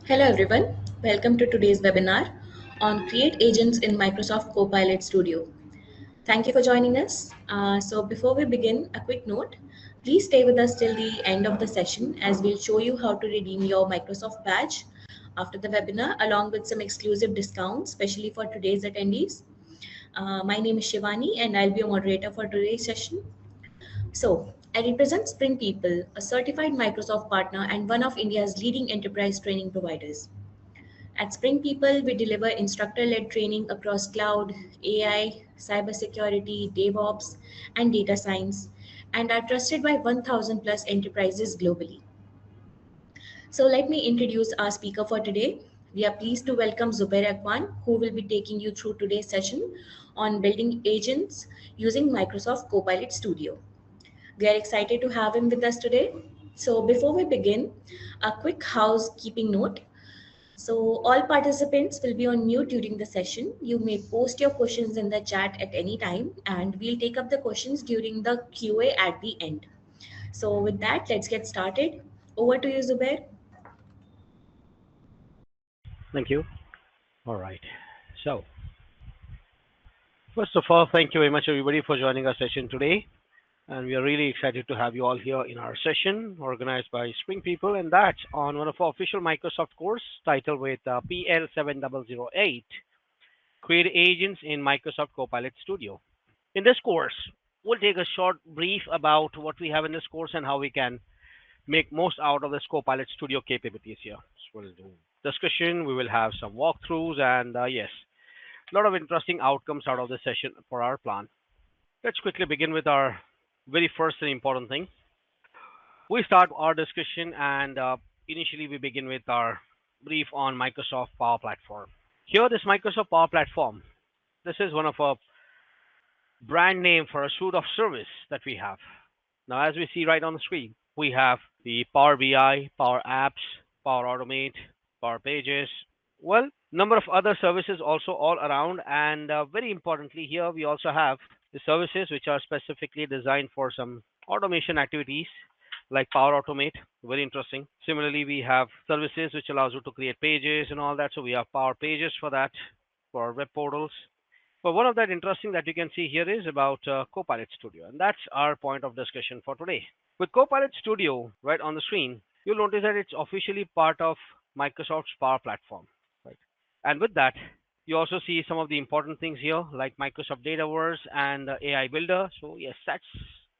Hello everyone, welcome to today's webinar on Create Agents in Microsoft Copilot Studio. Thank you for joining us. So before we begin, a quick note. Please stay with us till the end of the session as we'll show you how to redeem your Microsoft badge after the webinar along with some exclusive discounts, especially for today's attendees. My name is Shivani and I'll be your moderator for today's session. So, I represent SpringPeople, a certified Microsoft partner and one of India's leading enterprise training providers. At SpringPeople, we deliver instructor-led training across cloud, AI, cybersecurity, DevOps, and data science, and are trusted by 1,000 plus enterprises globally. So let me introduce our speaker for today. We are pleased to welcome Zubair Akwan, who will be taking you through today's session on building agents using Microsoft Copilot Studio. We are excited to have him with us today. So before we begin, a quick housekeeping note. So all participants will be on mute during the session. You may post your questions in the chat at any time and we'll take up the questions during the QA at the end. So with that, let's get started. Over to you, Zubair. Thank you. All right. So, first of all, thank you very much, everybody, for joining our session today. And we are really excited to have you all here in our session organized by SpringPeople, and that's on one of our official Microsoft course titled with PL7008 Create Agents in Microsoft Copilot Studio. In this course, we'll take a short brief about what we have in this course and how we can make most out of this Copilot Studio capabilities here. So we'll do discussion, we will have some walkthroughs, and yes, a lot of interesting outcomes out of this session for our plan. Let's quickly begin with our very first and important thing. We start our discussion, and initially we begin with our brief on Microsoft Power Platform. Here, this Microsoft Power Platform, this is one of our brand name for a suite of service that we have. Now, as we see right on the screen, we have the Power BI, Power Apps, Power Automate, Power Pages, well, number of other services also all around. And very importantly, here we also have the services which are specifically designed for some automation activities like Power Automate, very interesting. Similarly, we have services which allows you to create pages and all that. So we have Power Pages for that, for web portals. But one of that interesting that you can see here is about Copilot Studio, and that's our point of discussion for today. With Copilot Studio right on the screen, you'll notice that it's officially part of Microsoft's Power Platform, right? And with that, you also see some of the important things here like Microsoft Dataverse and AI Builder. So yes, that's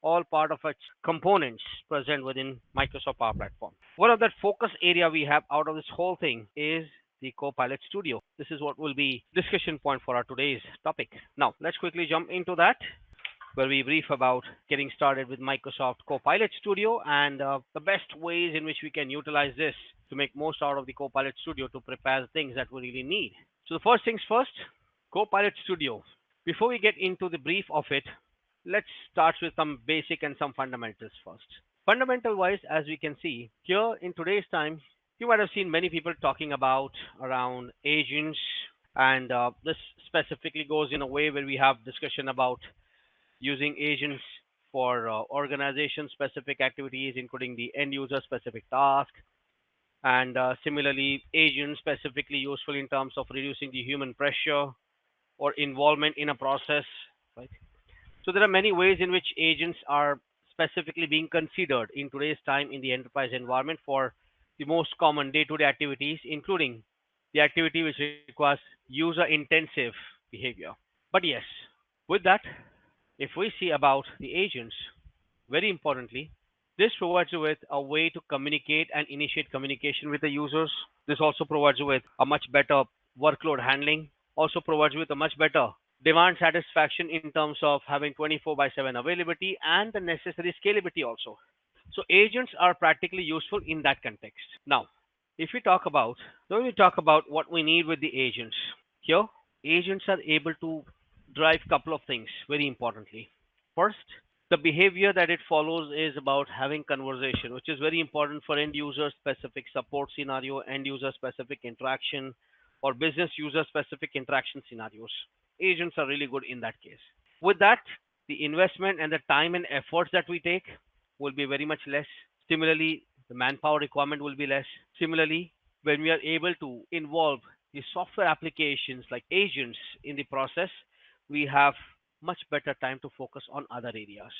all part of its components present within Microsoft Power Platform. One of that focus area we have out of this whole thing is the Copilot Studio. This is what will be discussion point for our today's topic. Now, let's quickly jump into that, where we brief about getting started with Microsoft Copilot Studio and the best ways in which we can utilize this to make most out of the Copilot Studio to prepare the things that we really need. So the first things first, Copilot Studio. Before we get into the brief of it, let's start with some basic and some fundamentals first. Fundamental wise, as we can see here in today's time, you might have seen many people talking about around agents, and this specifically goes in a way where we have discussion about using agents for organization specific activities, including the end user specific task, and similarly, agents specifically useful in terms of reducing the human pressure or involvement in a process, right? So there are many ways in which agents are specifically being considered in today's time in the enterprise environment for the most common day-to-day activities, including the activity which requires user-intensive behavior. But yes, with that, if we see about the agents, very importantly, this provides you with a way to communicate and initiate communication with the users. This also provides you with a much better workload handling, also provides you with a much better demand satisfaction in terms of having 24/7 availability and the necessary scalability also. So agents are practically useful in that context. Now, if we talk about, when we talk about what we need with the agents, here, agents are able to drive a couple of things very importantly. First, the behavior that it follows is about having conversation, which is very important for end user specific support scenario, end user specific interaction, or business user specific interaction scenarios. Agents are really good in that case. With that, the investment and the time and efforts that we take will be very much less. Similarly, the manpower requirement will be less. Similarly, when we are able to involve the software applications like agents in the process, we have much better time to focus on other areas.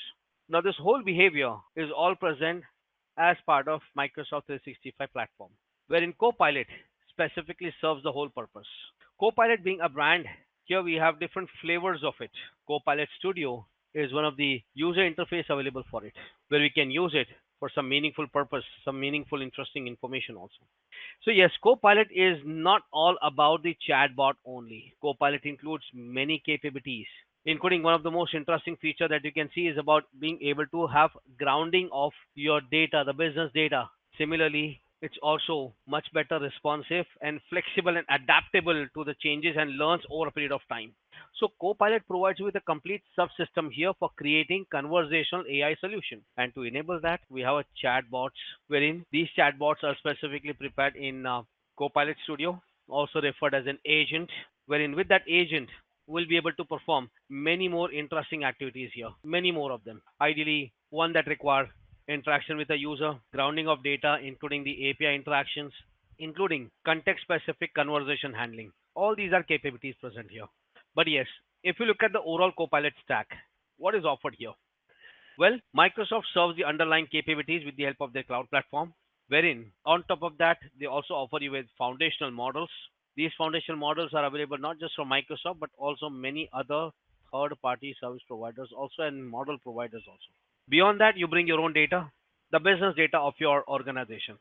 Now, this whole behavior is all present as part of Microsoft 365 platform, wherein Copilot specifically serves the whole purpose. Copilot being a brand, here we have different flavors of it. Copilot Studio is one of the user interface available for it, where we can use it for some meaningful purpose, some meaningful, interesting information also. So yes, Copilot is not all about the chatbot only. Copilot includes many capabilities, including one of the most interesting feature that you can see is about being able to have grounding of your data, the business data. Similarly, it's also much better responsive and flexible and adaptable to the changes and learns over a period of time. So Copilot provides you with a complete subsystem here for creating conversational AI solution. And to enable that, we have a chatbots, wherein these chatbots are specifically prepared in Copilot Studio, also referred as an agent, wherein with that agent, we'll be able to perform many more interesting activities here, many more of them. Ideally, one that require interaction with the user, grounding of data, including the API interactions, including context-specific conversation handling. All these are capabilities present here. But yes, if you look at the overall Copilot stack, what is offered here? Well, Microsoft serves the underlying capabilities with the help of their cloud platform, wherein on top of that, they also offer you with foundational models. These foundational models are available not just from Microsoft, but also many other third-party service providers also and model providers also. Beyond that, you bring your own data, the business data of your organization.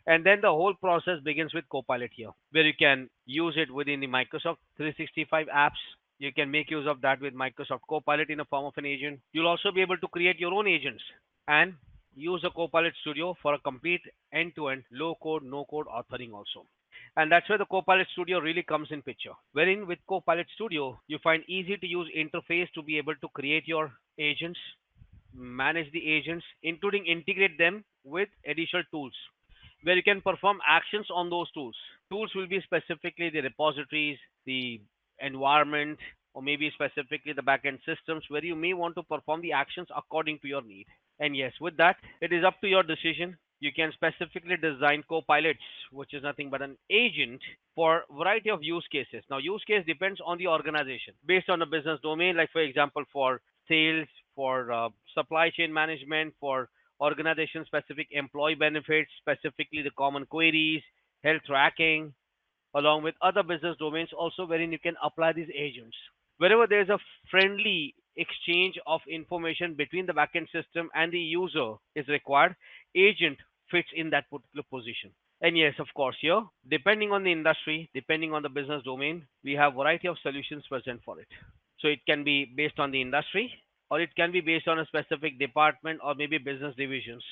And then the whole process begins with Copilot here, where you can use it within the Microsoft 365 apps. You can make use of that with Microsoft Copilot in the form of an agent. You'll also be able to create your own agents and use the Copilot Studio for a complete end-to-end low code, no code authoring also. And that's where the Copilot Studio really comes in picture. Wherein with Copilot Studio, you find easy to use interface to be able to create your agents, manage the agents, including integrate them with additional tools where you can perform actions on those tools. Tools will be specifically the repositories, the environment, or maybe specifically the backend systems where you may want to perform the actions according to your need. And yes, with that, it is up to your decision. You can specifically design co-pilots, which is nothing but an agent for variety of use cases. Now, use case depends on the organization based on the business domain. Like for example, for sales, for supply chain management, for organization specific employee benefits, specifically the common queries, health tracking, along with other business domains also wherein you can apply these agents. Wherever there is a friendly exchange of information between the backend system and the user is required, agent fits in that particular position. And yes, of course, here, depending on the industry, depending on the business domain, we have variety of solutions present for it. So it can be based on the industry, or it can be based on a specific department or maybe business divisions.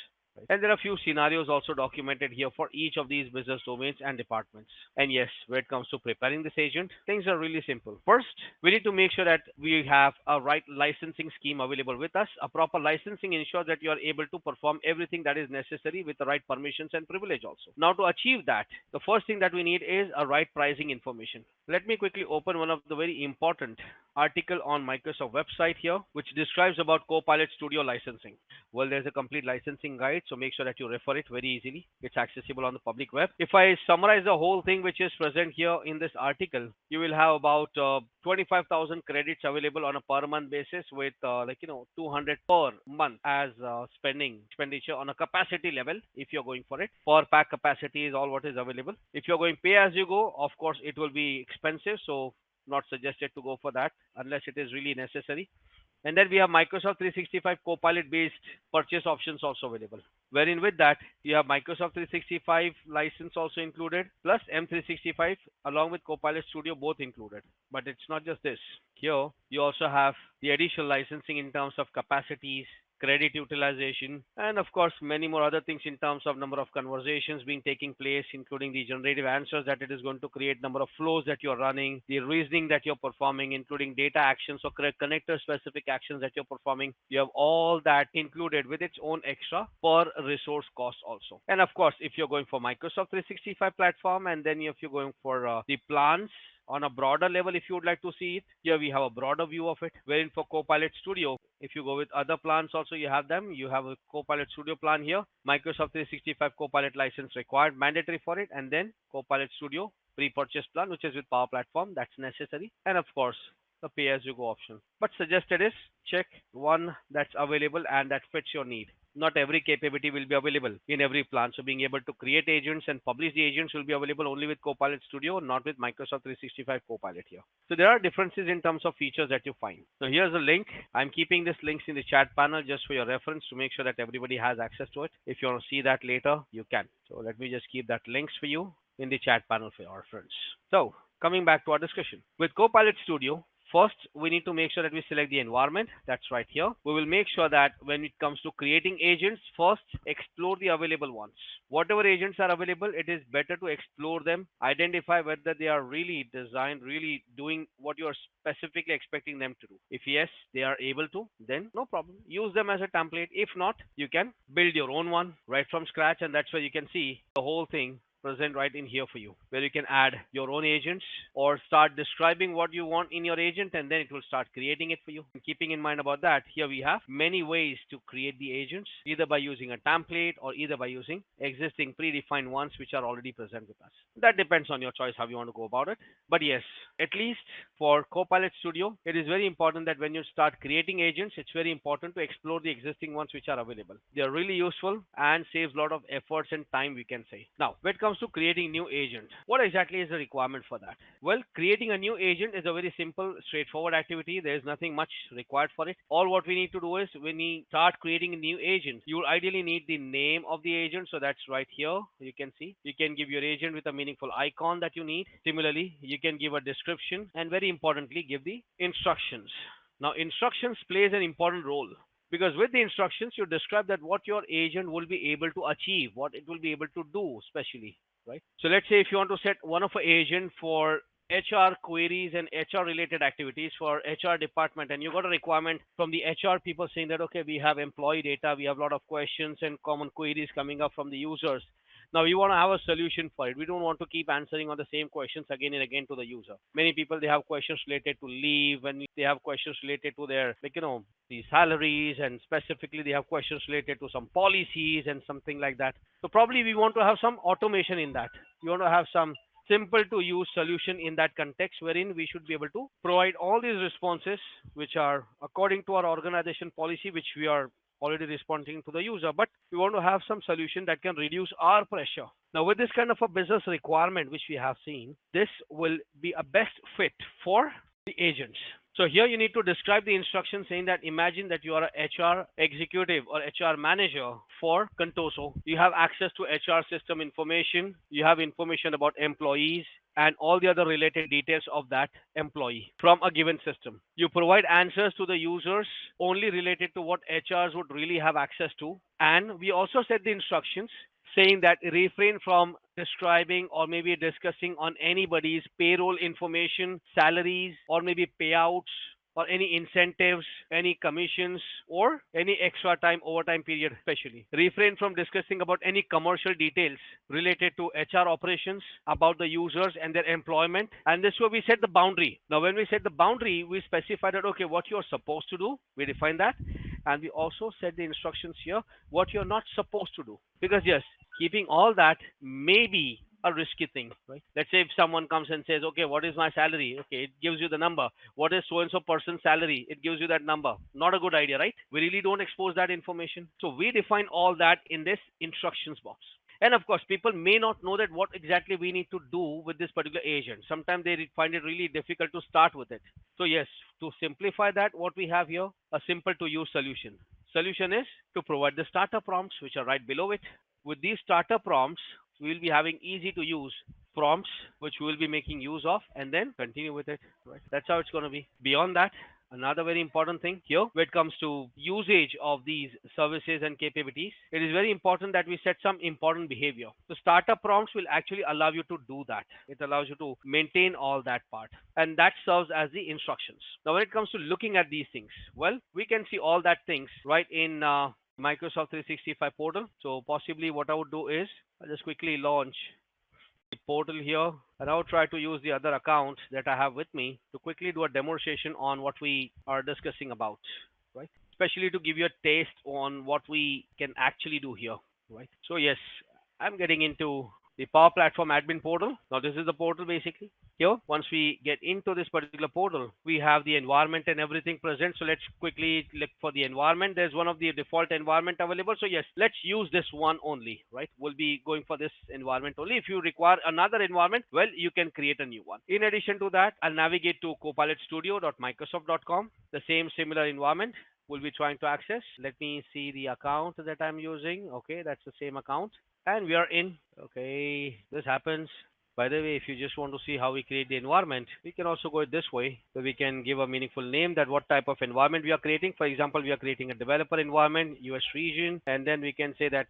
And there are a few scenarios also documented here for each of these business domains and departments. And yes, when it comes to preparing this agent, things are really simple. First, we need to make sure that we have a right licensing scheme available with us. A proper licensing ensures that you are able to perform everything that is necessary with the right permissions and privilege also. Now, to achieve that, the first thing that we need is a right pricing information. Let me quickly open one of the very important article on Microsoft website here, which describes about Copilot Studio licensing. Well, there's a complete licensing guide, so make sure that you refer it very easily. It's accessible on the public web. If I summarize the whole thing which is present here in this article, you will have about 25,000 credits available on a per month basis with 200 per month as expenditure on a capacity level if you're going for it. Per pack capacity is all what is available. If you're going pay as you go, of course it will be expensive, so not suggested to go for that unless it is really necessary. And then we have Microsoft 365 Copilot based purchase options also available. Wherein with that, you have Microsoft 365 license also included, plus M365 along with Copilot Studio both included. But it's not just this. Here, you also have the additional licensing in terms of capacities, credit utilization, and of course many more other things in terms of number of conversations being taking place, including the generative answers that it is going to create, number of flows that you're running, the reasoning that you're performing, including data actions or connector specific actions that you're performing. You have all that included with its own extra per resource cost also. And of course, if you're going for Microsoft 365 platform, and then if you're going for the plans On a broader level, if you would like to see it, here we have a broader view of it, wherein for Copilot Studio, if you go with other plans also, you have them. You have a Copilot Studio plan here, Microsoft 365 Copilot license required, mandatory for it, and then Copilot Studio pre-purchase plan, which is with Power Platform, that's necessary, and of course, the pay-as-you-go option. But suggested is check one that's available and that fits your need. Not every capability will be available in every plan. So being able to create agents and publish the agents will be available only with Copilot Studio, not with Microsoft 365 Copilot here. So there are differences in terms of features that you find. So here's a link. I'm keeping this links in the chat panel just for your reference to make sure that everybody has access to it. If you want to see that later, you can. So let me just keep that links for you in the chat panel for your reference. So coming back to our discussion. With Copilot Studio, first, we need to make sure that we select the environment. That's right here. We will make sure that when it comes to creating agents, first explore the available ones. Whatever agents are available, it is better to explore them, identify whether they are really designed, really doing what you are specifically expecting them to do. If yes, they are able to, then no problem. Use them as a template. If not, you can build your own one right from scratch, and that's where you can see the whole thing present right in here for you, where you can add your own agents or start describing what you want in your agent, and then it will start creating it for you. And keeping in mind about that, here we have many ways to create the agents, either by using a template or either by using existing predefined ones which are already present with us. That depends on your choice how you want to go about it. But yes, at least for Copilot Studio, it is very important that when you start creating agents, it's very important to explore the existing ones which are available. They are really useful and saves a lot of efforts and time, we can say. Now, when it comes to creating new agent, what exactly is the requirement for that? Well, creating a new agent is a very simple, straightforward activity. There is nothing much required for it. All what we need to do is when we start creating a new agent, you will ideally need the name of the agent. So that's right here. You can see you can give your agent with a meaningful icon that you need. Similarly, you can give a description and very importantly, give the instructions. Now, instructions plays an important role because with the instructions you describe that what your agent will be able to achieve, what it will be able to do, especially, right? So let's say if you want to set one of an agent for HR queries and HR related activities for HR department, and you got a requirement from the HR people saying that okay, we have employee data, we have a lot of questions and common queries coming up from the users. Now we want to have a solution for it. We don't want to keep answering on the same questions again and again to the user. Many people, they have questions related to leave, and they have questions related to their, like, the salaries, and specifically they have questions related to some policies and something like that. So probably we want to have some automation in that. We want to have some simple to use solution in that context, wherein we should be able to provide all these responses which are according to our organization policy, which we are already responding to the user, but we want to have some solution that can reduce our pressure. Now, with this kind of a business requirement which we have seen, this will be a best fit for the agents. So here you need to describe the instruction saying that imagine that you are a HR executive or HR manager for Contoso. You have access to HR system information. You have information about employees and all the other related details of that employee from a given system. You provide answers to the users only related to what HRs would really have access to. And we also set the instructions saying that refrain from describing or maybe discussing on anybody's payroll information, salaries, or maybe payouts, or any incentives, any commissions, or any extra time, overtime period, especially. Refrain from discussing about any commercial details related to HR operations, about the users and their employment. And this is where we set the boundary. Now, when we set the boundary, we specify that, okay, what you're supposed to do, we define that. And we also set the instructions here, what you're not supposed to do. Because yes, keeping all that may be a risky thing, right? Let's say if someone comes and says, okay, what is my salary? Okay, it gives you the number. What is so-and-so person's salary? It gives you that number. Not a good idea, right? We really don't expose that information. So we define all that in this instructions box. And of course, people may not know that what exactly we need to do with this particular agent. Sometimes they find it really difficult to start with it. So yes, to simplify that, what we have here, a simple to use solution. Solution is to provide the starter prompts, which are right below it. With these starter prompts, we will be having easy to use prompts, which we will be making use of, and then continue with it. Right? That's how it's going to be. Beyond that, another very important thing here, when it comes to usage of these services and capabilities, it is very important that we set some important behavior. The starter prompts will actually allow you to do that. It allows you to maintain all that part, and that serves as the instructions. Now, when it comes to looking at these things, well, we can see all that things right in Microsoft 365 portal. So possibly what I would do is I'll just quickly launch portal here, and I'll try to use the other account that I have with me to quickly do a demonstration on what we are discussing about, right? Especially to give you a taste on what we can actually do here, right? So yes, I'm getting into the Power Platform admin portal. Now this is the portal basically. Here, once we get into this particular portal, we have the environment and everything present. So let's quickly look for the environment. There's one of the default environment available. So yes, let's use this one only, right? We'll be going for this environment only. If you require another environment, well, you can create a new one. In addition to that, I'll navigate to copilotstudio.microsoft.com, the same similar environment we'll be trying to access. Let me see the account that I'm using. Okay, that's the same account. And we are in. Okay, this happens. By the way, if you just want to see how we create the environment, we can also go this way. So we can give a meaningful name that what type of environment we are creating. For example, we are creating a developer environment, US region, and then we can say that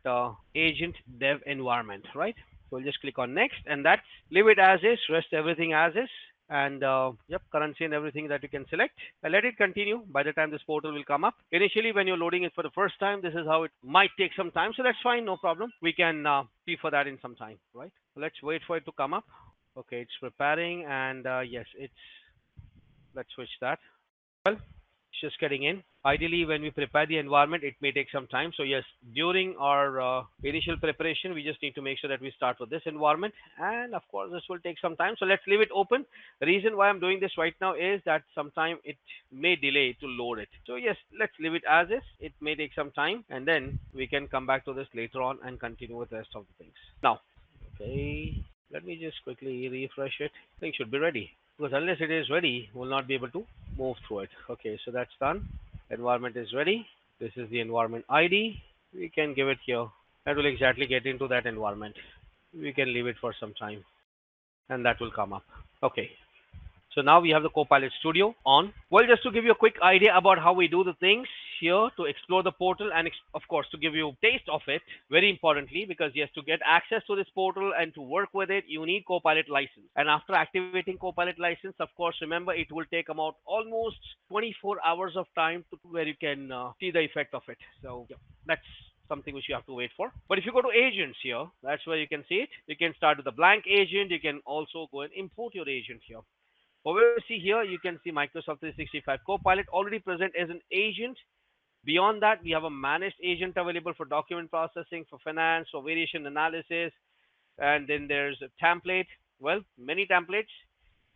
agent dev environment, right? So we'll just click on next, and that's leave it as is, rest everything as is, and yep, currency and everything that you can select, and let it continue. By the time this portal will come up, initially when you're loading it for the first time, this is how it might take some time, so that's fine, no problem. We can see for that in some time, right? Let's wait for it to come up. Okay, it's preparing, and yes, it's, let's switch that. Well, it's just getting in. Ideally, when we prepare the environment, it may take some time. So yes, during our initial preparation, we just need to make sure that we start with this environment. And of course, this will take some time. So let's leave it open. The reason why I'm doing this right now is that sometime it may delay to load it. So yes, let's leave it as is. It may take some time, and then we can come back to this later on and continue with the rest of the things. Now, okay, let me just quickly refresh it. Things should be ready, because unless it is ready, we'll not be able to move through it. Okay, so that's done. Environment is ready. This is the environment ID. We can give it here. That will exactly get into that environment. We can leave it for some time, and that will come up. Okay, so now we have the Copilot Studio on. Well, just to give you a quick idea about how we do the things here to explore the portal, and of course to give you a taste of it, very importantly, because yes, to get access to this portal and to work with it, you need Copilot license. And after activating Copilot license, of course, remember it will take about almost 24 hours of time to where you can see the effect of it. So yeah, that's something which you have to wait for. But if you go to agents here, that's where you can see it. You can start with a blank agent. You can also go and import your agent here. Over see here, you can see Microsoft 365 Copilot already present as an agent. Beyond that, we have a managed agent available for document processing, for finance, for variation analysis, and then there's a template. Well, many templates.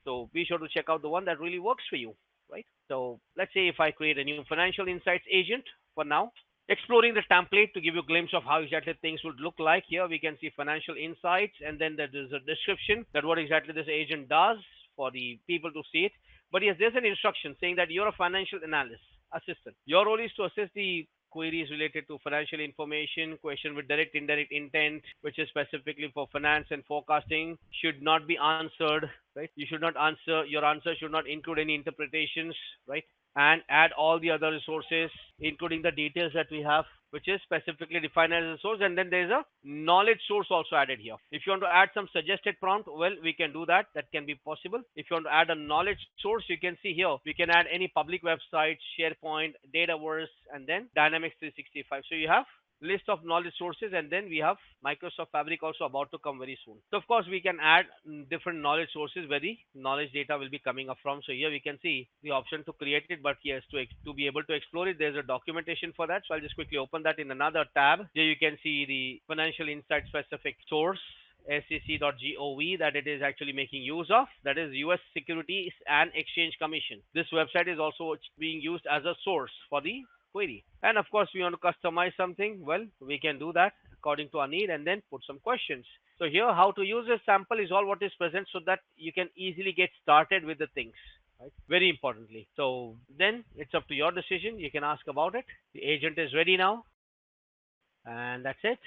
So be sure to check out the one that really works for you, right? So let's say if I create a new financial insights agent for now, exploring the template to give you a glimpse of how exactly things would look like. Here we can see financial insights, and then there is a description that what exactly this agent does for the people to see it. But yes, there's an instruction saying that you're a financial analyst assistant. Your role is to assist the queries related to financial information, question with direct indirect intent, which is specifically for finance and forecasting, should not be answered, right? You should not answer, your answer should not include any interpretations, right? And add all the other resources, including the details that we have, which is specifically defined as a source. And then there's a knowledge source also added here. If you want to add some suggested prompt, well, we can do that. That can be possible. If you want to add a knowledge source, you can see here, we can add any public website, SharePoint, Dataverse, and then Dynamics 365. So you have list of knowledge sources, and then we have Microsoft Fabric also about to come very soon. So of course we can add different knowledge sources where the knowledge data will be coming up from. So here we can see the option to create it, but yes, to be able to explore it, there's a documentation for that. So I'll just quickly open that in another tab. Here you can see the financial insight specific source, sec.gov, that it is actually making use of, that is US Securities and Exchange Commission. This website is also being used as a source for the query. And of course we want to customize something, well, we can do that according to our need and then put some questions. So here how to use a sample is all what is present, so that you can easily get started with the things, right? Very importantly. So then it's up to your decision. You can ask about it. The agent is ready now, and that's it.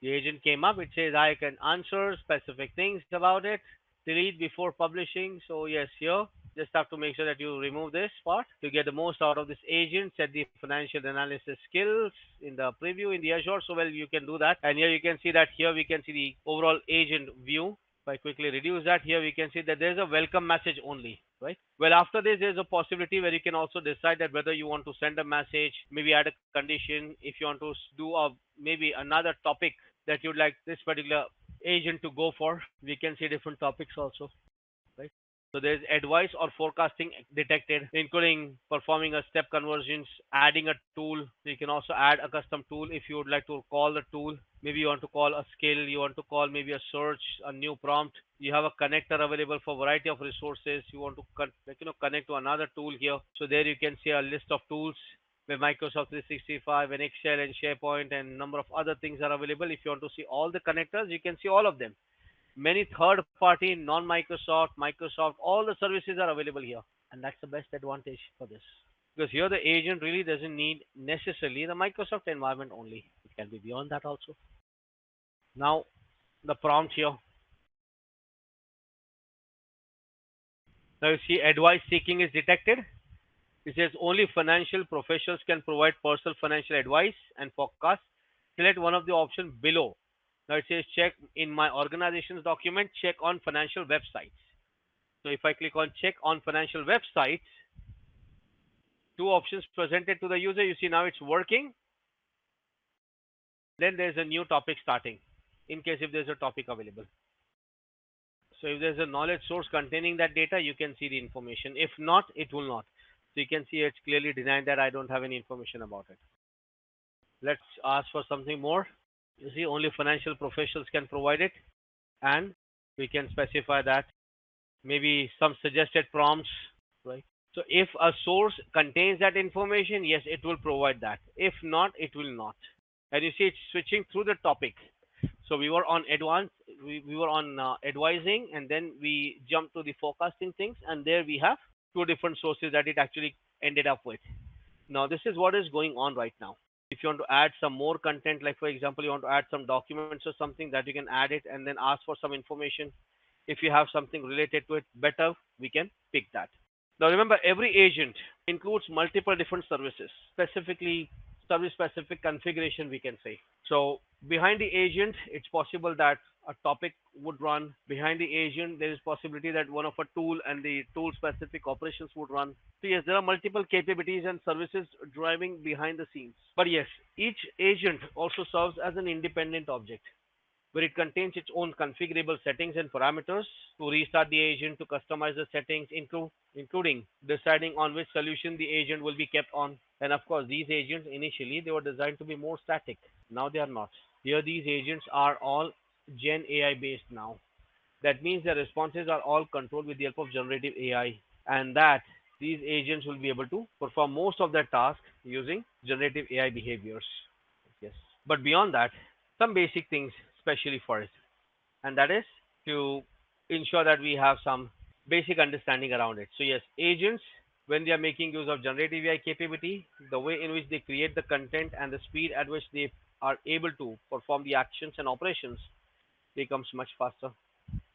The agent came up. It says I can answer specific things about it. Delete before publishing. So yes, here just have to make sure that you remove this part to get the most out of this agent. Set the financial analysis skills in the preview in the Azure. So well, you can do that. And here you can see that here we can see the overall agent view. If I quickly reduce that, here we can see that there's a welcome message only, right? Well, after this, there's a possibility where you can also decide that whether you want to send a message, maybe add a condition, if you want to do a maybe another topic that you'd like this particular agent to go for. We can see different topics also, right? So there's advice or forecasting detected, including performing a step conversions, adding a tool. So you can also add a custom tool if you would like to call the tool. Maybe you want to call a skill, you want to call maybe a search, a new prompt. You have a connector available for variety of resources. You want to connect to another tool here. So there you can see a list of tools where Microsoft 365 and Excel and SharePoint and number of other things are available. If you want to see all the connectors, you can see all of them. Many third party, non Microsoft, Microsoft, all the services are available here. And that's the best advantage for this. Because here the agent really doesn't need necessarily the Microsoft environment only. It can be beyond that also. Now, the prompt here. Now you see advice seeking is detected. It says only financial professionals can provide personal financial advice and forecast. Select one of the options below. Now it says check in my organization's document, check on financial websites. So if I click on check on financial websites, two options presented to the user. You see now it's working. Then there's a new topic starting in case if there's a topic available. So if there's a knowledge source containing that data, you can see the information. If not, it will not. So you can see it's clearly denying that I don't have any information about it. Let's ask for something more. You see only financial professionals can provide it, and we can specify that maybe some suggested prompts, right? So if a source contains that information, yes, it will provide that. If not, it will not. And you see it's switching through the topic. So we were on advanced, we were on advising, and then we jumped to the forecasting things, and there we have two different sources that it actually ended up with. Now this is what is going on right now. If you want to add some more content, like for example you want to add some documents or something, that you can add it and then ask for some information. If you have something related to it better, we can pick that. Now remember, every agent includes multiple different services, specifically service specific configuration we can say. So behind the agent, it's possible that a topic would run. Behind the agent, there is possibility that one of a tool and the tool specific operations would run. So yes, there are multiple capabilities and services driving behind the scenes. But yes, each agent also serves as an independent object where it contains its own configurable settings and parameters to restart the agent, to customize the settings, including deciding on which solution the agent will be kept on. And of course, these agents initially they were designed to be more static. Now they are not. Here, these agents are all Gen AI based now. That means their responses are all controlled with the help of generative AI, and that these agents will be able to perform most of their tasks using generative AI behaviors. Yes. But beyond that, some basic things, especially for it, and that is to ensure that we have some basic understanding around it. So yes, agents, when they are making use of generative AI capability, the way in which they create the content and the speed at which they are able to perform the actions and operations becomes much faster.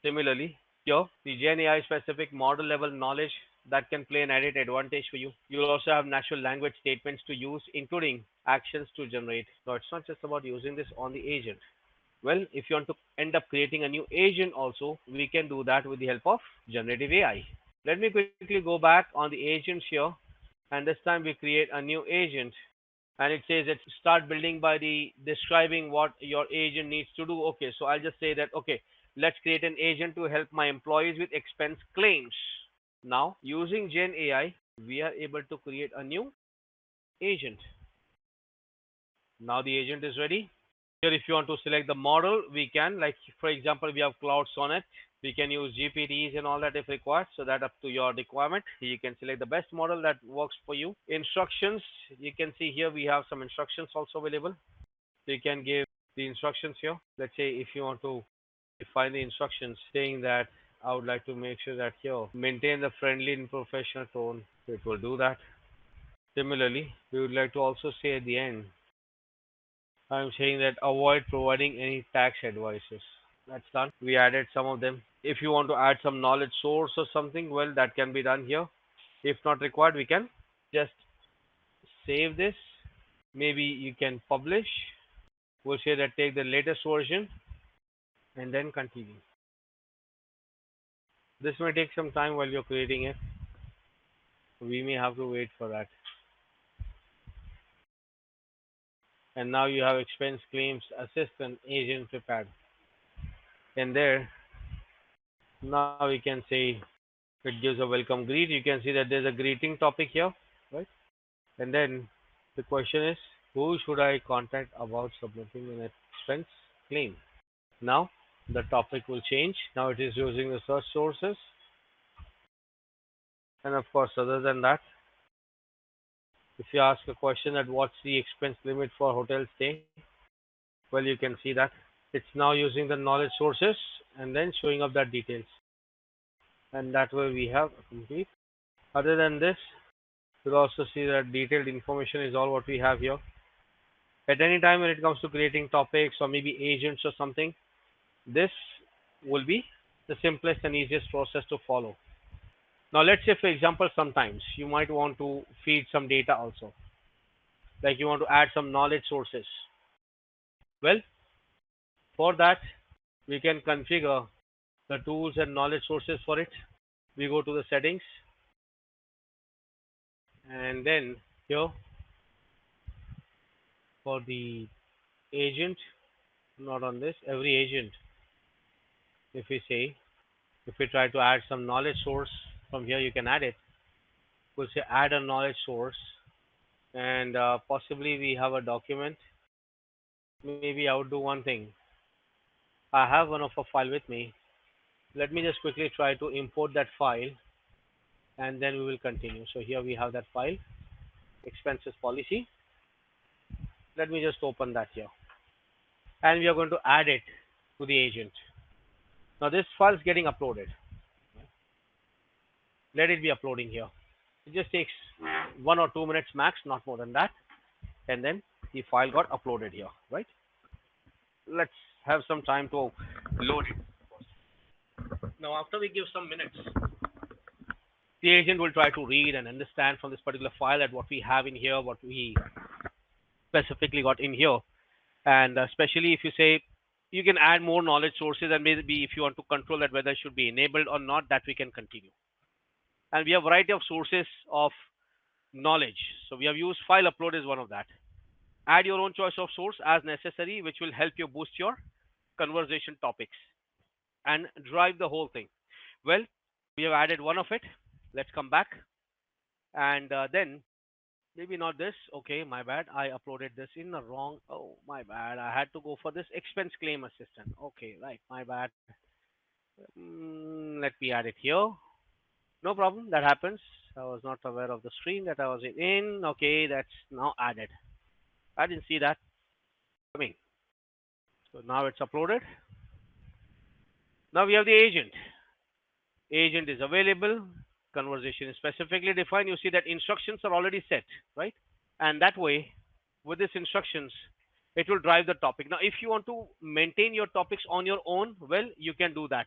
Similarly, here the Gen AI specific model level knowledge that can play an added advantage for you. You'll also have natural language statements to use, including actions to generate. So it's not just about using this on the agent. Well, if you want to end up creating a new agent also, we can do that with the help of generative AI. Let me quickly go back on the agents here, and this time we create a new agent, and it says that start building by the describing what your agent needs to do. Okay, so I'll just say that, okay, let's create an agent to help my employees with expense claims. Now, using Gen AI, we are able to create a new agent. Now the agent is ready. Here, if you want to select the model, we can, like for example, we have Cloud Sonnet. We can use GPTs and all that if required. So that up to your requirement. You can select the best model that works for you. Instructions, you can see here we have some instructions also available. So you can give the instructions here. Let's say if you want to define the instructions saying that I would like to make sure that here maintain the friendly and professional tone. It will do that. Similarly, we would like to also say at the end, I'm saying that avoid providing any tax advices. That's done. We added some of them. If you want to add some knowledge source or something, well, that can be done here. If not required, we can just save this. Maybe you can publish. We'll say that take the latest version and then continue. This may take some time while you're creating it. We may have to wait for that. And now you have expense claims assistant agent prepared. And there, now we can say it gives a welcome greet. You can see that there's a greeting topic here, right? And then the question is, who should I contact about submitting an expense claim? Now the topic will change. Now it is using the search sources, and of course, other than that, if you ask a question that what's the expense limit for hotel stay, well, you can see that it's now using the knowledge sources and then showing up that details, and that way we have a complete. Other than this, you'll also see that detailed information is all what we have here. At any time when it comes to creating topics or maybe agents or something, this will be the simplest and easiest process to follow. Now, let's say, for example, sometimes you might want to feed some data also, like you want to add some knowledge sources. Well, for that, we can configure the tools and knowledge sources for it. We go to the settings, and then here for the agent, not on this, every agent, if we say, if we try to add some knowledge source from here, you can add it. We'll say add a knowledge source, and possibly we have a document. Maybe I would do one thing. I have one of a file with me. Let me just quickly try to import that file, and then we will continue. So here we have that file, expenses policy. Let me just open that here, and we are going to add it to the agent. Now this file is getting uploaded. Let it be uploading here. It just takes 1 or 2 minutes max, not more than that, and then the file got uploaded here, right? Let's have some time to load it. Now after we give some minutes, the agent will try to read and understand from this particular file that what we have in here, what we specifically got in here. And especially if you say you can add more knowledge sources, and maybe if you want to control that whether it should be enabled or not, that we can continue. And we have a variety of sources of knowledge. So we have used file upload is one of that. Add your own choice of source as necessary, which will help you boost your conversation topics and drive the whole thing. Well, we have added one of it. Let's come back, and then maybe not this. Okay, my bad. I uploaded this in the wrong. Oh, my bad. I had to go for this expense claim assistant. Okay, right. My bad. Let me add it here. No problem. That happens. I was not aware of the screen that I was in. Okay, that's now added. I didn't see that coming. So now it's uploaded. Now we have the agent. Agent is available. Conversation is specifically defined. You see that instructions are already set, right? And that way, with these instructions, it will drive the topic. Now if you want to maintain your topics on your own, well, you can do that.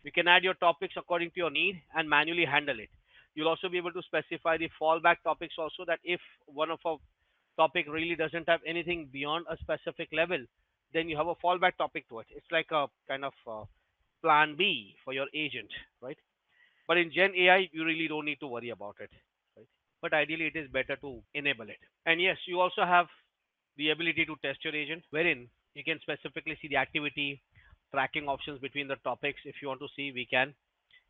You can add your topics according to your need and manually handle it. You'll also be able to specify the fallback topics also, that if one of a topic really doesn't have anything beyond a specific level, then you have a fallback topic to it. It's like a kind of plan B for your agent, right? But in Gen AI, you really don't need to worry about it, right? But ideally, it is better to enable it. And yes, you also have the ability to test your agent, wherein you can specifically see the activity tracking options between the topics. If you want to see, we can.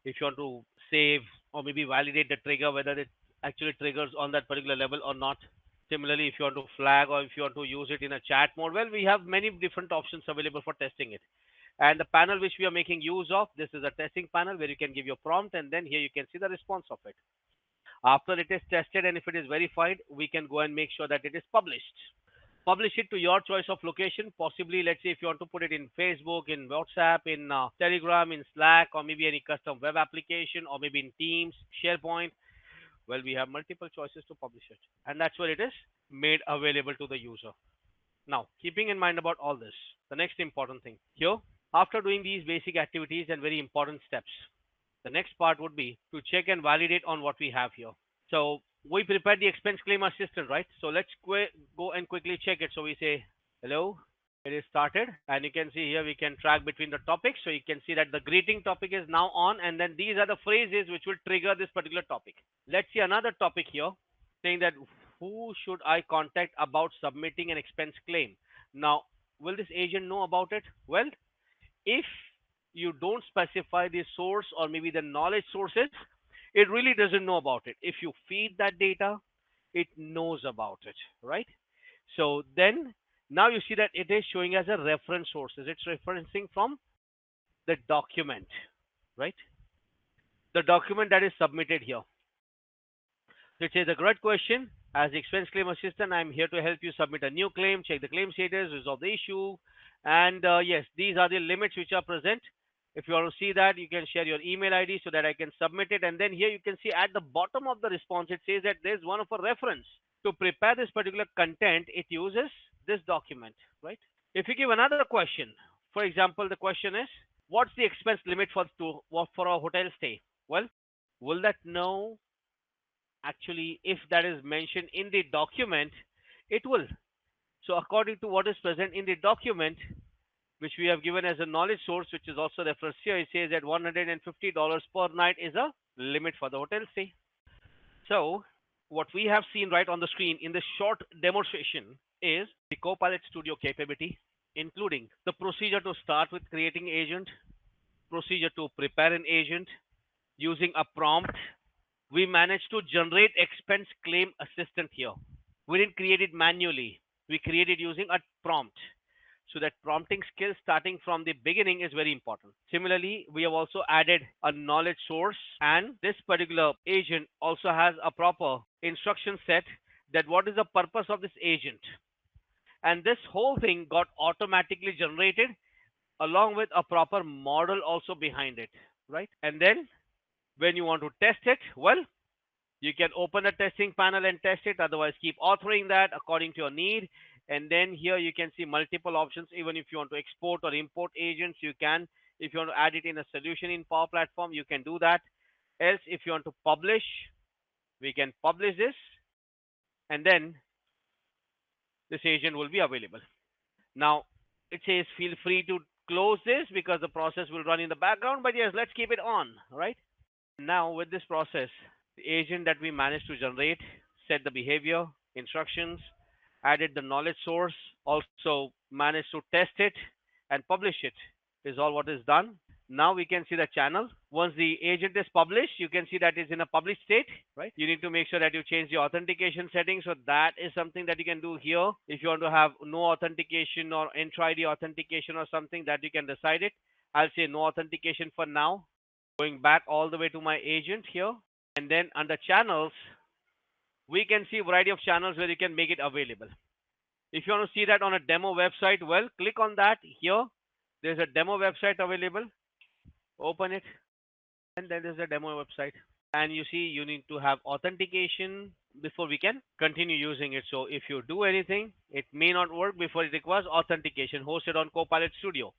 If you want to save or maybe validate the trigger, whether it actually triggers on that particular level or not. Similarly, if you want to flag or if you want to use it in a chat mode, well, we have many different options available for testing it. And the panel which we are making use of, this is a testing panel where you can give your prompt, and then here you can see the response of it. After it is tested and if it is verified, we can go and make sure that it is published. Publish it to your choice of location. Possibly, let's say if you want to put it in Facebook, in WhatsApp, in Telegram, in Slack, or maybe any custom web application, or maybe in Teams, SharePoint. Well, we have multiple choices to publish it, and that's where it is made available to the user. Now, keeping in mind about all this, the next important thing here, after doing these basic activities and very important steps, the next part would be to check and validate on what we have here. So we prepared the expense claim assistant, right? So let's go and quickly check it. So we say, hello, it is started, and you can see here we can track between the topics. So you can see that the greeting topic is now on, and then these are the phrases which will trigger this particular topic. Let's see another topic here saying that who should I contact about submitting an expense claim? Now, will this agent know about it? Well, if you don't specify the source or maybe the knowledge sources, it really doesn't know about it. If you feed that data, it knows about it, right? So then now you see that it is showing as a reference sources. It's referencing from the document, right? The document that is submitted here. So it says a great question. As the expense claim assistant, I'm here to help you submit a new claim, check the claim status, resolve the issue. And yes, these are the limits which are present. If you want to see that, you can share your email ID so that I can submit it. And then here you can see at the bottom of the response, it says that there's one of a reference. To prepare this particular content, it uses this document, right? If you give another question, for example, the question is, what's the expense limit for a hotel stay? Well, will that know actually if that is mentioned in the document? It will. So according to what is present in the document, which we have given as a knowledge source, which is also referenced here, it says that $150 per night is a limit for the hotel stay. So what we have seen right on the screen in this short demonstration is the Copilot Studio capability, including the procedure to start with creating agent, procedure to prepare an agent using a prompt. We managed to generate expense claim assistant here. We didn't create it manually. We created using a prompt. So that prompting skill starting from the beginning is very important. Similarly, we have also added a knowledge source, and this particular agent also has a proper instruction set that what is the purpose of this agent. And this whole thing got automatically generated along with a proper model also behind it, right? And then when you want to test it, well, you can open a testing panel and test it. Otherwise, keep authoring that according to your need. And then here you can see multiple options. Even if you want to export or import agents, you can. If you want to add it in a solution in Power Platform, you can do that. Else, if you want to publish, we can publish this. And then this agent will be available. Now, it says feel free to close this because the process will run in the background. But yes, let's keep it on, right? Now, with this process, the agent that we managed to generate set the behavior, instructions, added the knowledge source, also managed to test it and publish it is all what is done. Now we can see the channel. Once the agent is published, you can see that it's in a published state, right? You need to make sure that you change the authentication settings. So that is something that you can do here. If you want to have no authentication or enter ID authentication or something that you can decide it. I'll say no authentication for now. Going back all the way to my agent here. And then under channels, we can see a variety of channels where you can make it available. If you want to see that on a demo website, well, click on that here. There's a demo website available. Open it. And then there's a demo website. And you see you need to have authentication before we can continue using it. So if you do anything, it may not work before it requires authentication hosted on Copilot Studio.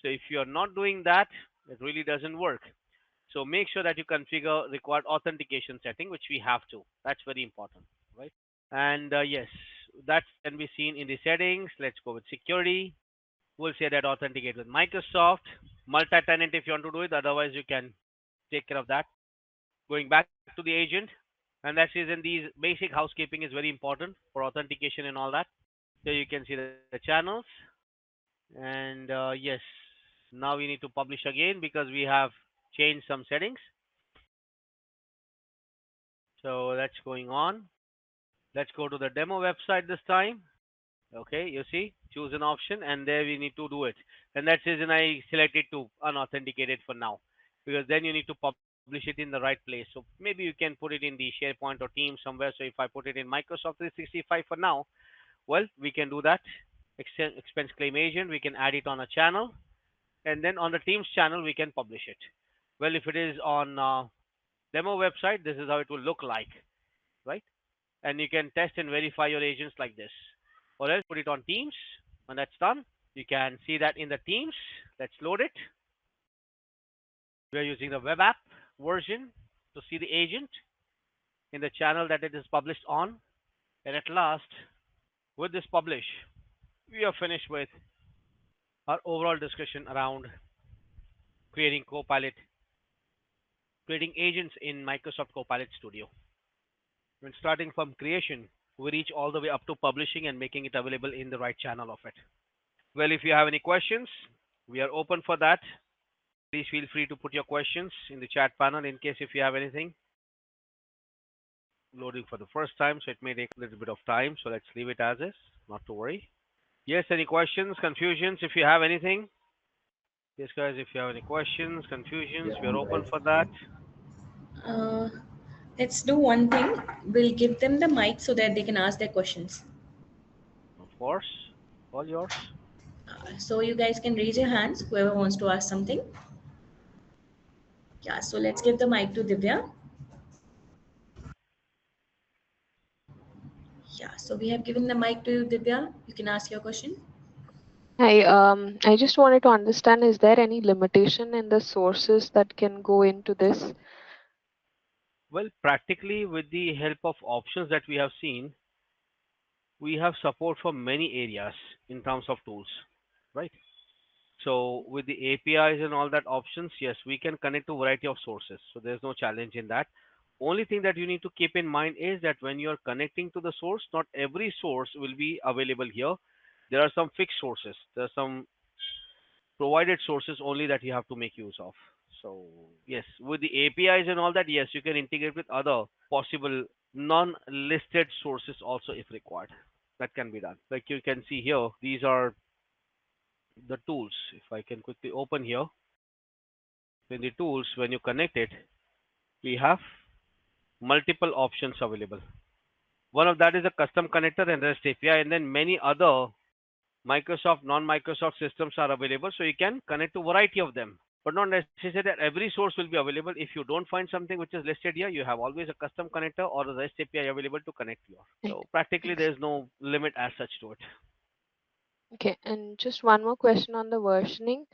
So if you're not doing that, it really doesn't work. So make sure that you configure required authentication setting, which we have to. That's very important, right? And yes, that can be seen in the settings. Let's go with security. We'll say that authenticate with Microsoft. Multi-tenant if you want to do it. Otherwise, you can take care of that. Going back to the agent. And that is in these basic housekeeping is very important for authentication and all that. Here you can see the channels. And yes, now we need to publish again because we have changed some settings. So that's going on. Let's go to the demo website this time. Okay, you see, choose an option and there we need to do it. And that is, and I selected to unauthenticated for now because then you need to publish it in the right place. So maybe you can put it in the SharePoint or Teams somewhere. So if I put it in Microsoft 365 for now, well, we can do that. Expense claim agent, we can add it on a channel. And then on the Teams channel, we can publish it. Well, if it is on demo website, this is how it will look like, right? And you can test and verify your agents like this. Or else put it on Teams. When that's done, you can see that in the Teams. Let's load it. We're using the web app version to see the agent in the channel that it is published on. And at last, with this publish, we are finished with our overall discussion around creating creating agents in Microsoft Copilot Studio. When starting from creation, we reach all the way up to publishing and making it available in the right channel of it. Well, if you have any questions, we are open for that. Please feel free to put your questions in the chat panel in case if you have anything. Loading for the first time, so it may take a little bit of time. So let's leave it as is, not to worry. Yes, any questions, confusions, if you have anything? Yes, guys, if you have any questions, confusions, we are open for that. Uh, let's do one thing. We'll give them the mic so that they can ask their questions. Of course, all yours. So you guys can raise your hands, whoever wants to ask something. Yeah, so let's give the mic to Divya. Yeah, so we have given the mic to Divya. You can ask your question. Hi, I just wanted to understand, is there any limitation in the sources that can go into this? Well, practically, with the help of options that we have seen, we have support for many areas in terms of tools, right? So with the APIs and all that options, yes, we can connect to variety of sources. So there's no challenge in that. Only thing that you need to keep in mind is that when you're connecting to the source, not every source will be available here. There are some fixed sources. There are some provided sources only that you have to make use of. So yes, with the APIs and all that, yes, you can integrate with other possible non-listed sources also if required. That can be done. Like you can see here, these are the tools. If I can quickly open here, in the tools, when you connect it, we have multiple options available. One of that is a custom connector and REST API, and then many other Microsoft, non-Microsoft systems are available, so you can connect to variety of them. But not necessary that every source will be available. If you don't find something which is listed here, you have always a custom connector or a REST API available to connect your. Right. So practically Thanks. there is no limit as such to it. Okay, and just one more question on the versioning.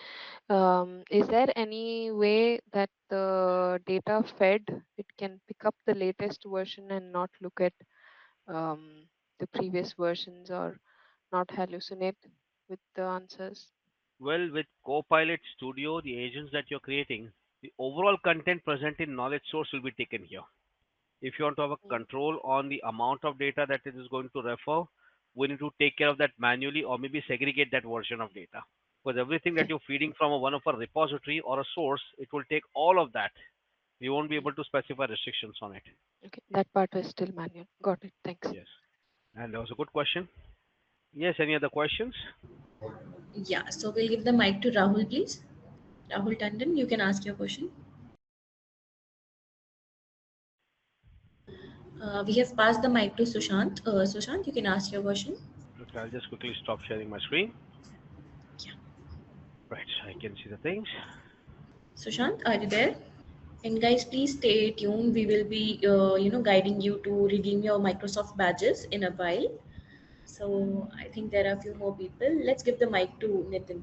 Is there any way that the data fed, it can pick up the latest version and not look at the previous versions or not hallucinate with the answers? Well, with Copilot Studio, the agents that you're creating, the overall content present in knowledge source will be taken here. If you want to have a Mm. control on the amount of data that it is going to refer, we need to take care of that manually or maybe segregate that version of data. Because everything that Okay. you're feeding from one of a repository or a source, it will take all of that. You won't be Mm. able to specify restrictions on it. Okay, that part is still manual. Got it. Thanks. Yes. And that was a good question. Yes, any other questions? Yeah, so we'll give the mic to Rahul, please. Rahul Tandon, you can ask your question. We have passed the mic to Sushant. Sushant, you can ask your question. Okay, I'll just quickly stop sharing my screen. Yeah. Right, so I can see the things. Sushant, are you there? And guys, please stay tuned. We will be, guiding you to redeem your Microsoft badges in a while. So I think there are a few more people. Let's give the mic to Nitin.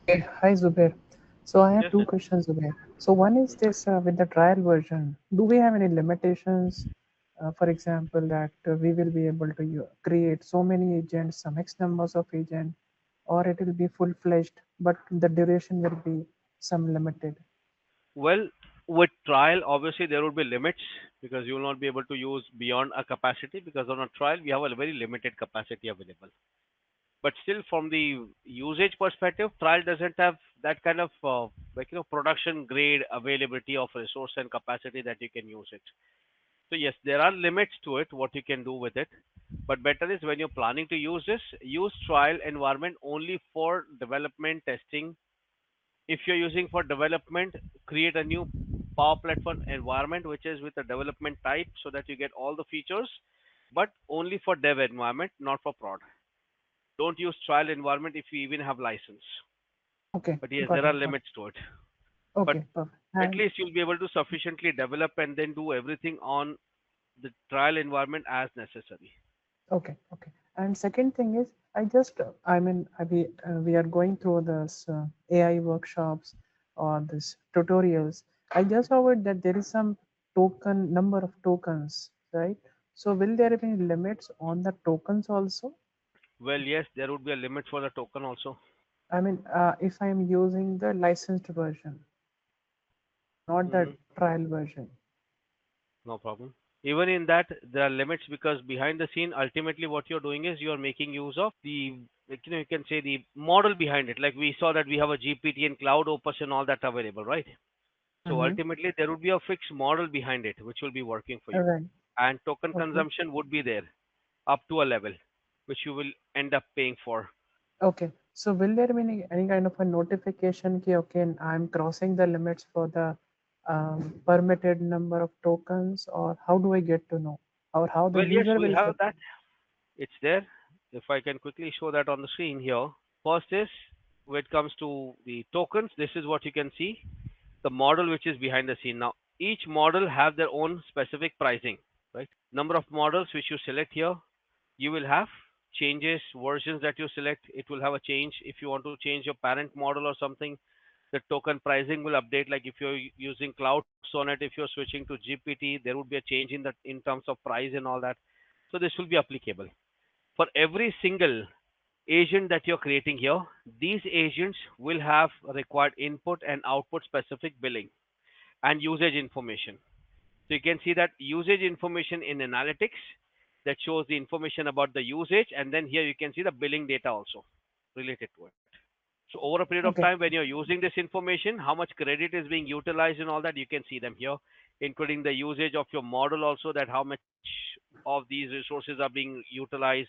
Okay, hi Zubair. So I have Yes, two it, questions, Zubair. So one is this with the trial version, do we have any limitations? For example, that we will be able to create so many agents, some X numbers of agents, or it will be full-fledged, but the duration will be some limited. well, with trial, obviously there will be limits because you will not be able to use beyond a capacity because on a trial we have a very limited capacity available. But still, from the usage perspective, trial doesn't have that kind of production grade availability of resource and capacity that you can use it. So yes, there are limits to it, what you can do with it. But better is when you're planning to use this, use trial environment only for development testing. If you're using for development, create a new Power Platform environment which is with a development type so that you get all the features, but only for dev environment, not for prod. Don't use trial environment if you even have license. Okay, But yes, got there are it, got limits to it. it. But Okay, perfect. at And least you'll be able to sufficiently develop and then do everything on the trial environment as necessary. okay, okay. And second thing is, I mean, we are going through this AI workshops or this tutorials. I just heard that there is some number of tokens, right? So will there be limits on the tokens also? Well, yes, there would be a limit for the token also. I mean, if I am using the licensed version, not the Hmm. trial version. No problem. Even in that, there are limits because behind the scene, ultimately what you're doing is you're making use of the like, you can say the model behind it. Like we saw that we have a GPT and Cloud Opus and all that available, right? So Mm-hmm. ultimately, there would be a fixed model behind it, which will be working for All you. right. And token Okay. consumption would be there up to a level, which you will end up paying for. Okay. So will there be any kind of a notification ki, okay, I'm crossing the limits for the permitted number of tokens, or how do I get to know? Or how the Well, yes, user we will have get? that. It's there. If I can quickly show that on the screen here. First is, when it comes to the tokens, this is what you can see, the model which is behind the scene. Now, each model have their own specific pricing, right? Number of models which you select here, you will have changes, versions that you select, it will have a change. If you want to change your parent model or something, the token pricing will update. Like if you're using Cloud Sonnet, if you're switching to GPT, there would be a change in that in terms of price and all that. So this will be applicable. For every single agent that you're creating here, these agents will have required input and output specific billing and usage information. So you can see that usage information in analytics that shows the information about the usage, and then here you can see the billing data also related to it. So over a period of Okay. time, when you're using this information, how much credit is being utilized and all that, you can see them here, including the usage of your model also, that how much of these resources are being utilized,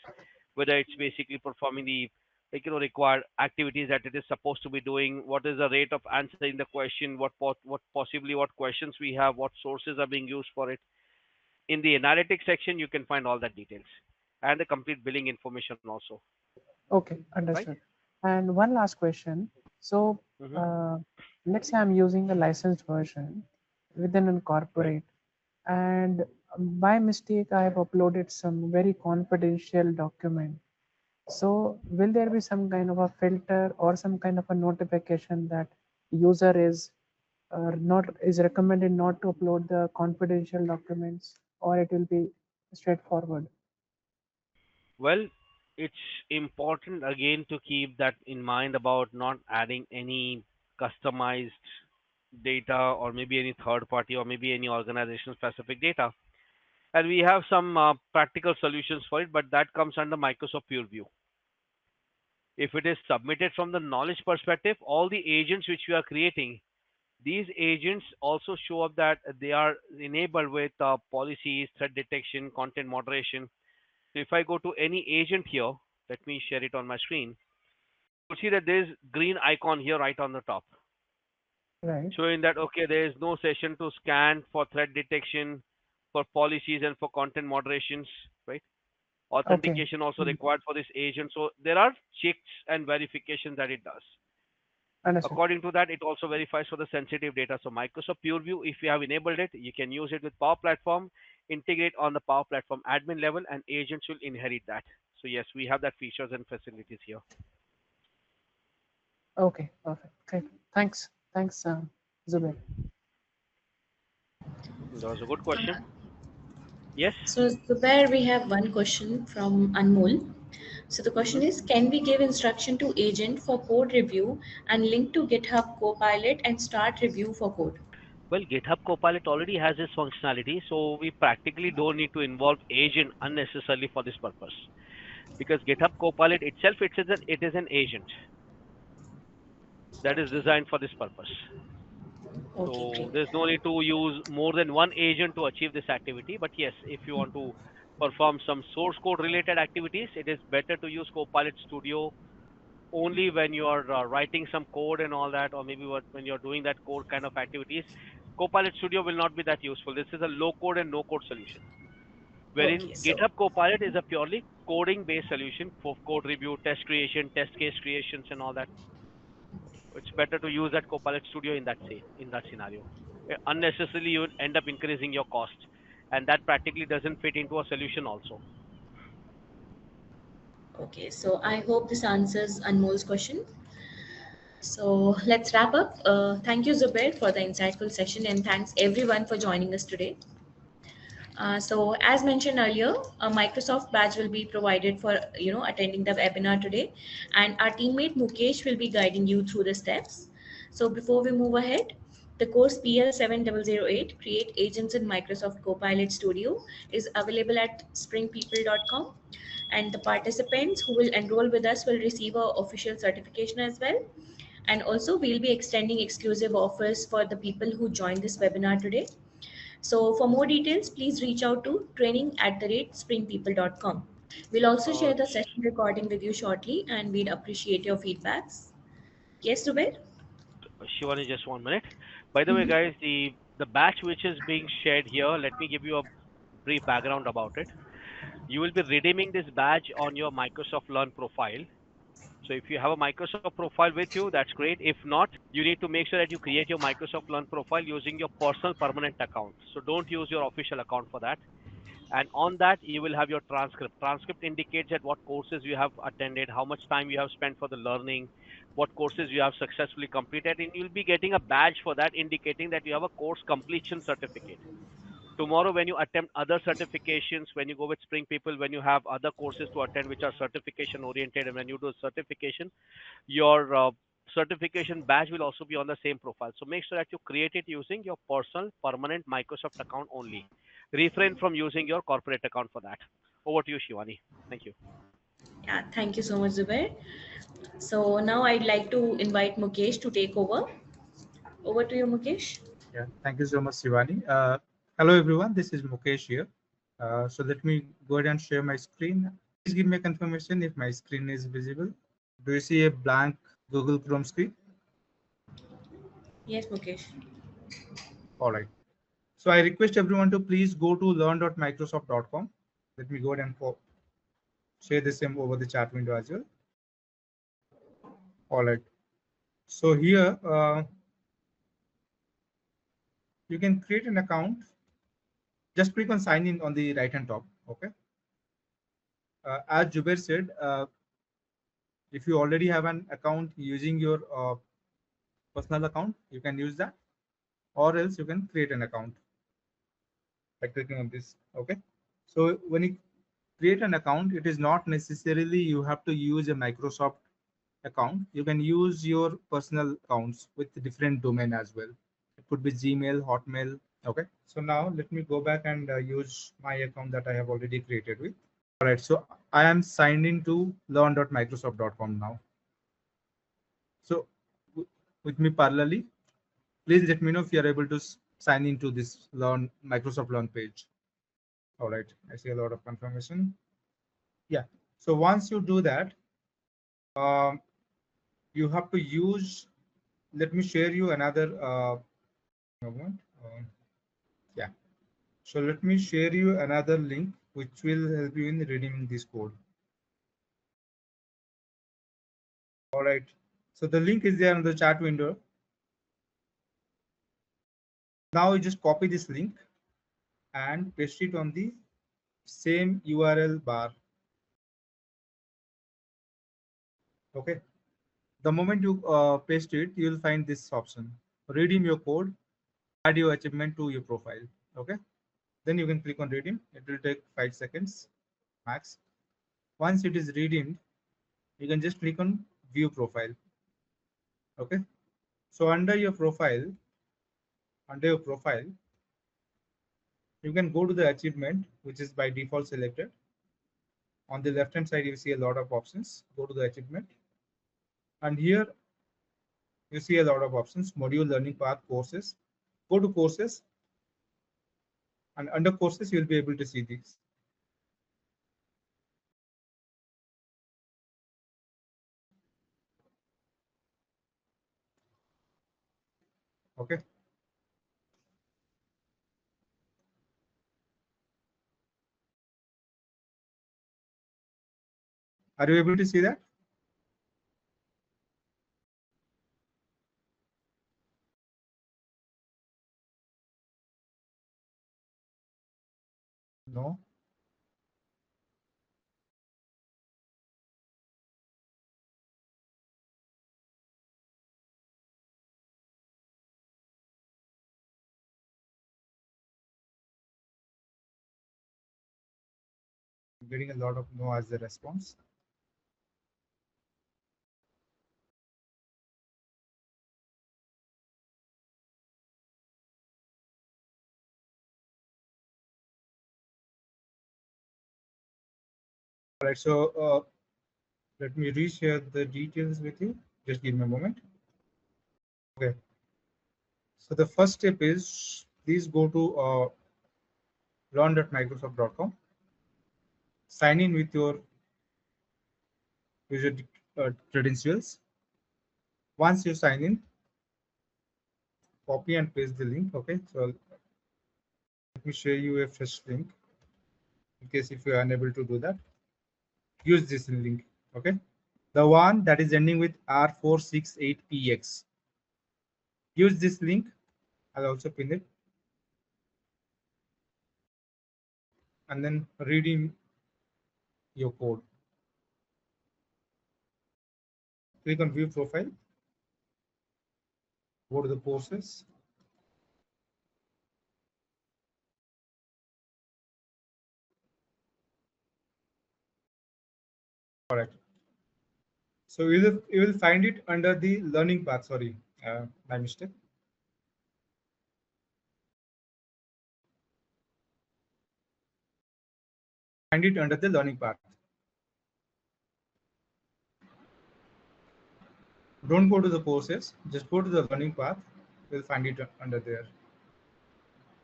whether it's basically performing the required activities that it is supposed to be doing, what is the rate of answering the question, what possibly what questions we have, what sources are being used for it. In the analytics section, you can find all that details and the complete billing information also, Okay. right? Understood. And one last question. So Hmm. uh, let's say I'm using the licensed version within a Right. corporate, and by mistake I have uploaded some very confidential document. So will there be some kind of a filter or some kind of a notification that user is not is recommended not to upload the confidential documents, or it will be straightforward? Well, it's important again to keep that in mind about not adding any customized data or maybe any third party or maybe any organization specific data. And we have some practical solutions for it, but that comes under Microsoft Purview. If it is submitted from the knowledge perspective, all the agents which we are creating, these agents also show up that they are enabled with policies, threat detection, content moderation. So if I go to any agent here, let me share it on my screen. You will see that there is green icon here right on the top, Right. showing that okay, there is no session to scan for threat detection, for policies and for content moderations, right? Okay. Authentication also Mm. required for this agent. So there are checks and verifications that it does. Understood. According to that, it also verifies for the sensitive data. So Microsoft Pureview, if you have enabled it, you can use it with Power Platform, integrate on the Power Platform admin level, and agents will inherit that. So yes, we have that features and facilities here. Okay. Perfect. Great. Thanks. Thanks, Zubair. That was a good question. Yes. So, Zubair, we have one question from Anmol. So the question Hmm. is, can we give instruction to agent for code review and link to GitHub Copilot and start review for code? Well, GitHub Copilot already has this functionality, so we practically don't need to involve agent unnecessarily for this purpose. Because GitHub Copilot itself, it is an agent that is Okay. designed for this purpose. Okay, So great. there's no need to use more than one agent to achieve this activity. But yes, if you want to perform some source code related activities, it is better to use Copilot Studio only when you are writing some code and all that, or maybe when you're doing that code kind of activities. Copilot Studio will not be that useful. This is a low code and no code solution, wherein Okay, so GitHub Copilot is a purely coding based solution for code review, test creation, test case creations, and all that. It's better to use that Copilot Studio in that scenario. Unnecessarily, you will end up increasing your cost, and that practically doesn't fit into a solution also. okay, so I hope this answers Anmol's question. So let's wrap up. Thank you, Zubair, for the insightful session, and thanks everyone for joining us today. So as mentioned earlier, a Microsoft badge will be provided for attending the webinar today, and our teammate Mukesh will be guiding you through the steps. So before we move ahead, the course PL7008 Create Agents in Microsoft Copilot Studio is available at springpeople.com, and the participants who will enroll with us will receive a official certification as well. And also, we'll be extending exclusive offers for the people who join this webinar today. So for more details, please reach out to training@springpeople.com. We'll also share the session recording with you shortly, and we'd appreciate your feedbacks. Yes, Zubair? Shivani, just 1 minute. By the way, guys, the batch which is being shared here, let me give you a brief background about it. You will be redeeming this badge on your Microsoft Learn profile. So if you have a Microsoft profile with you, that's great. If not, you need to make sure that you create your Microsoft Learn profile using your personal permanent account. So don't use your official account for that. And on that, you will have your transcript. Transcript indicates that what courses you have attended, how much time you have spent for the learning, what courses you have successfully completed, and you'll be getting a badge for that indicating that you have a course completion certificate. Tomorrow, when you attempt other certifications, when you go with Spring People, when you have other courses to attend which are certification oriented, and when you do certification, your certification badge will also be on the same profile. So make sure that you create it using your personal permanent Microsoft account only. Refrain from using your corporate account for that. Over to you, Shivani. Thank you. Yeah, thank you so much, Zubair. So now I'd like to invite Mukesh to take over. Over to you, Mukesh. Yeah, thank you so much, Shivani. Hello, everyone. This is Mukesh here. So let me go ahead and share my screen. Please give me a confirmation if my screen is visible. Do you see a blank Google Chrome screen? Yes, Mukesh. All right. So I request everyone to please go to learn.microsoft.com. Let me go ahead and share the same over the chat window as well. All right. So here you can create an account. Just click on sign in on the right hand top. Okay. As Jubair said, if you already have an account using your personal account, you can use that, or else you can create an account by clicking on this. Okay. So when you create an account, it is not necessarily you have to use a Microsoft account. You can use your personal accounts with different domain as well. It could be Gmail, Hotmail. Okay. So now let me go back and use my account that I have already created with. All right. So I am signed into learn.microsoft.com now. So with me parallelly, please let me know if you are able to sign into this Learn Microsoft Learn page. All right. I see a lot of confirmation. Yeah. So once you do that, um, you have to use. Let me share you another moment. Yeah. So let me share you another link which will help you in redeeming this code. All right. So the link is there in the chat window. Now you just copy this link and paste it on the same URL bar. Okay. The moment you paste it, you will find this option: redeem your code, add your achievement to your profile. Okay. Then you can click on redeem. It will take 5 seconds max. Once it is redeemed, you can just click on view profile. Okay. So under your profile, you can go to the achievement, which is by default selected. On the left hand side, you see a lot of options. Go to the achievement, and here you see a lot of options: module, learning path, courses. Go to courses, and under courses, you'll be able to see these. Okay. Are you able to see that? No. I'm getting a lot of no as the response. All right, so let me reshare the details with you. Just give me a moment. Okay. So the first step is please go to learn.microsoft.com. Sign in with your user credentials. Once you sign in, copy and paste the link. Okay. So let me share you a fresh link in case if you are unable to do that. Use this link. Okay. The one that is ending with R468PX. Use this link. I'll also pin it. And then redeem your code. Click on view profile. Go to the courses. All right. So you will find it under the learning path. Sorry, my mistake. Find it under the learning path. Don't go to the courses. Just go to the learning path. You'll find it under there.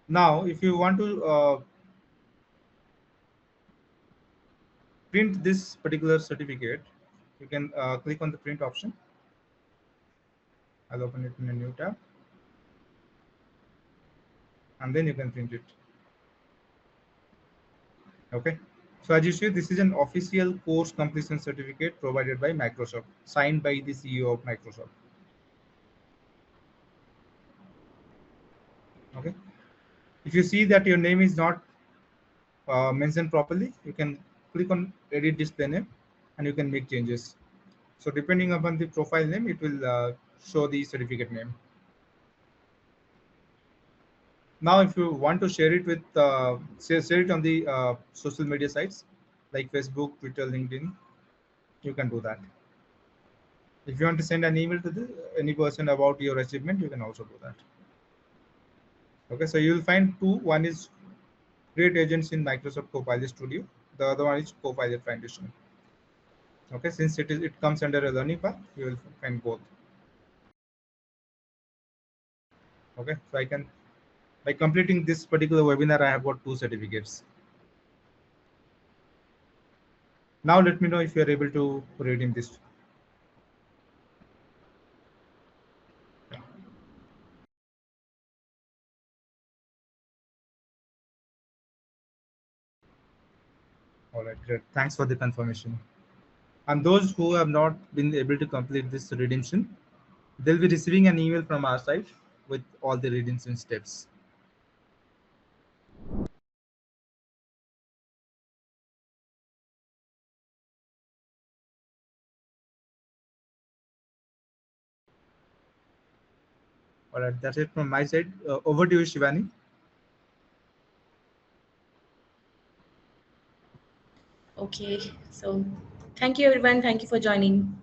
Now, if you want to print this particular certificate, you can click on the print option. I'll open it in a new tab, and then you can print it. Okay. So as you see, this is an official course completion certificate provided by Microsoft, signed by the CEO of Microsoft. Okay. If you see that your name is not mentioned properly, you can click on edit display name and you can make changes. So depending upon the profile name, it will show the certificate name. Now, if you want to share it with, share it on the social media sites like Facebook, Twitter, LinkedIn, you can do that. If you want to send an email to any person about your achievement, you can also do that. Okay, so you will find two. One is Create Agents in Microsoft Copilot Studio. The other one is Copilot Foundation. Okay, since it comes under a learning path, you will find both. Okay, so I can, by completing this particular webinar, I have got 2 certificates. Now let me know if you are able to redeem this. All right, great. Thanks for the confirmation. And those who have not been able to complete this redemption, they'll be receiving an email from our site with all the redemption steps. All right, that's it from my side. Over to you, Shivani. Okay, so thank you everyone. Thank you for joining.